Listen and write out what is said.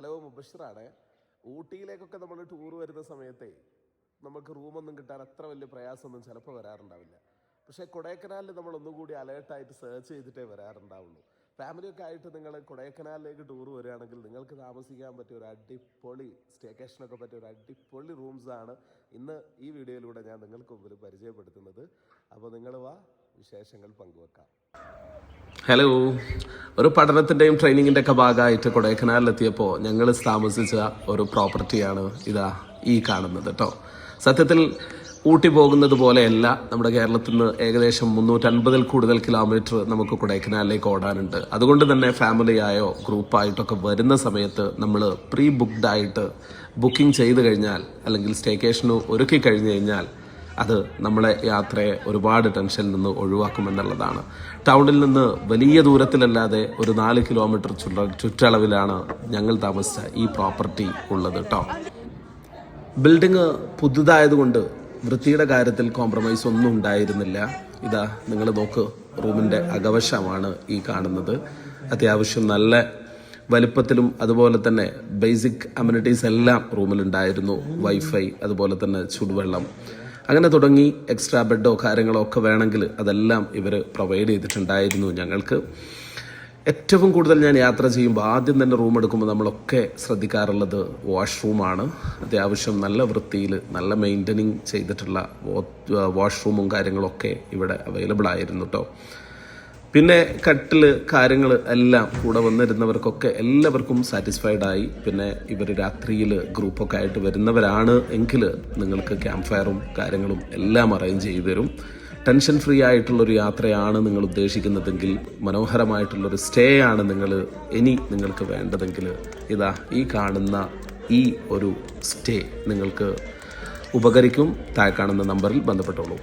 Hello, മുബഷിറാണ്. ഊട്ടിയിലേക്കൊക്കെ നമ്മൾ tour വരുന്ന സമയത്തെ നമുക്ക് റൂമൊന്നും കിട്ടാൻ അത്ര വലിയ പ്രയാസമൊന്നും ചിലപ്പോൾ വരാറുണ്ടാവില്ല. പക്ഷേ കൊടൈക്കനാലിൽ നമ്മൾ ഒന്നുകൂടി അലേർട്ടായിട്ട് സെർച്ച് ചെയ്തിട്ടേ വരാറുണ്ടാവുള്ളൂ. ഫാമിലിയൊക്കെ ആയിട്ട് നിങ്ങൾ കൊടൈക്കനാലിലേക്ക് ടൂർ വരികയാണെങ്കിൽ നിങ്ങൾക്ക് താമസിക്കാൻ പറ്റിയ ഒരു അടിപൊളി സ്റ്റേക്കേഷനൊക്കെ പറ്റിയ ഒരു അടിപൊളി റൂംസാണ് ഇന്ന് ഈ വീഡിയോയിലൂടെ ഞാൻ നിങ്ങൾക്ക് മുമ്പിൽ പരിചയപ്പെടുത്തുന്നത്. അപ്പോൾ നിങ്ങൾ വാ, വിശേഷങ്ങൾ പങ്കുവെക്കാം. ഹലോ, ഒരു പഠനത്തിൻ്റെയും ട്രെയിനിങ്ങിൻ്റെ ഒക്കെ ഭാഗമായിട്ട് കൊടൈക്കനാലിലെത്തിയപ്പോൾ ഞങ്ങൾ താമസിച്ച ഒരു പ്രോപ്പർട്ടിയാണ് ഇതാ ഈ കാണുന്നത് കേട്ടോ. സത്യത്തിൽ ഊട്ടി പോകുന്നത് പോലെയല്ല, നമ്മുടെ കേരളത്തിൽ നിന്ന് ഏകദേശം 350 കൂടുതൽ കിലോമീറ്റർ നമുക്ക് കൊടൈക്കനാലിലേക്ക് ഓടാനുണ്ട്. അതുകൊണ്ട് തന്നെ ഫാമിലിയായോ ഗ്രൂപ്പായിട്ടൊക്കെ വരുന്ന സമയത്ത് നമ്മൾ പ്രീ ബുക്ക്ഡായിട്ട് ബുക്കിംഗ് ചെയ്ത് കഴിഞ്ഞാൽ അല്ലെങ്കിൽ സ്റ്റേക്കേഷന് ഒരുക്കി കഴിഞ്ഞ് കഴിഞ്ഞാൽ അത് നമ്മളെ യാത്രയെ ഒരുപാട് ടെൻഷനിൽ നിന്ന് ഒഴിവാക്കുമെന്നുള്ളതാണ്. ടൗണിൽ നിന്ന് വലിയ ദൂരത്തിലല്ലാതെ ഒരു 4 കിലോമീറ്റർ ചുറ്റളവിലാണ് ഞങ്ങൾ താമസിച്ച ഈ പ്രോപ്പർട്ടി ഉള്ളത് കേട്ടോ. ബിൽഡിങ് പുതുതായതുകൊണ്ട് വൃത്തിയുടെ കാര്യത്തിൽ കോംപ്രമൈസ് ഒന്നും ഉണ്ടായിരുന്നില്ല. ഇതാ നിങ്ങൾ നോക്ക്, റൂമിൻ്റെ അകവശമാണ് ഈ കാണുന്നത്. അത്യാവശ്യം നല്ല വലിപ്പത്തിലും അതുപോലെ തന്നെ ബേസിക് അമ്യൂണിറ്റീസ് എല്ലാം റൂമിലുണ്ടായിരുന്നു. വൈഫൈ, അതുപോലെ തന്നെ ചുടുവെള്ളം, അങ്ങനെ തുടങ്ങി എക്സ്ട്രാ ബെഡോ കാര്യങ്ങളോ ഒക്കെ വേണമെങ്കിൽ അതെല്ലാം ഇവർ പ്രൊവൈഡ് ചെയ്തിട്ടുണ്ടായിരുന്നു ഞങ്ങൾക്ക്. ഏറ്റവും കൂടുതൽ ഞാൻ യാത്ര ചെയ്യുമ്പോൾ ആദ്യം തന്നെ റൂം എടുക്കുമ്പോൾ നമ്മളൊക്കെ ശ്രദ്ധിക്കാറുള്ളത് വാഷ്റൂമാണ്. അത്യാവശ്യം നല്ല വൃത്തിയിൽ നല്ല മെയിൻ്റനിങ് ചെയ്തിട്ടുള്ള വാഷ്റൂമും കാര്യങ്ങളൊക്കെ ഇവിടെ അവൈലബിൾ ആയിരുന്നു കേട്ടോ. പിന്നെ കട്ടിൽ കാര്യങ്ങൾ എല്ലാം കൂടെ വന്നിരുന്നവർക്കൊക്കെ എല്ലാവർക്കും സാറ്റിസ്ഫൈഡ് ആയി. പിന്നെ ഇവർ രാത്രിയിൽ ഗ്രൂപ്പൊക്കെ ആയിട്ട് വരുന്നവരാണ് എങ്കിൽ നിങ്ങൾക്ക് ക്യാമ്പ് ഫയറും കാര്യങ്ങളും എല്ലാം അറേഞ്ച് ചെയ്തു തരും. ടെൻഷൻ ഫ്രീ ആയിട്ടുള്ളൊരു യാത്രയാണ് നിങ്ങൾ ഉദ്ദേശിക്കുന്നതെങ്കിൽ, മനോഹരമായിട്ടുള്ളൊരു സ്റ്റേ ആണ് നിങ്ങൾക്ക് വേണ്ടതെങ്കിൽ ഇതാ ഈ കാണുന്ന ഈ ഒരു സ്റ്റേ നിങ്ങൾക്ക് ഉപകരിക്കും. താഴെ കാണുന്ന നമ്പറിൽ ബന്ധപ്പെട്ടോളൂ.